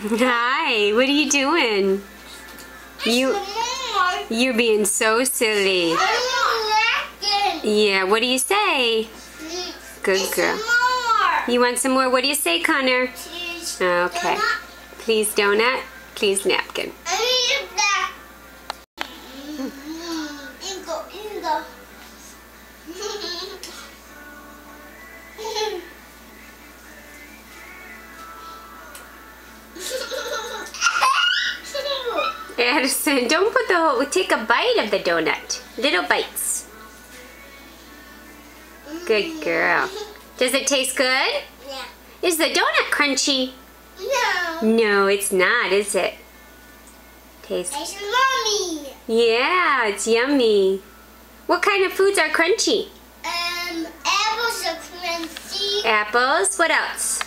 Hi, what are you doing? You're being so silly. Yeah, what do you say? Good girl. You want some more? What do you say, Connor? Okay. Please donut, please napkin. Addison, don't put the whole, take a bite of the donut. Little bites. Good girl. Does it taste good? Yeah. Is the donut crunchy? No. No, it's not, is it? Tastes. It's mommy. Yeah, it's yummy. What kind of foods are crunchy? Apples are crunchy. Apples. What else?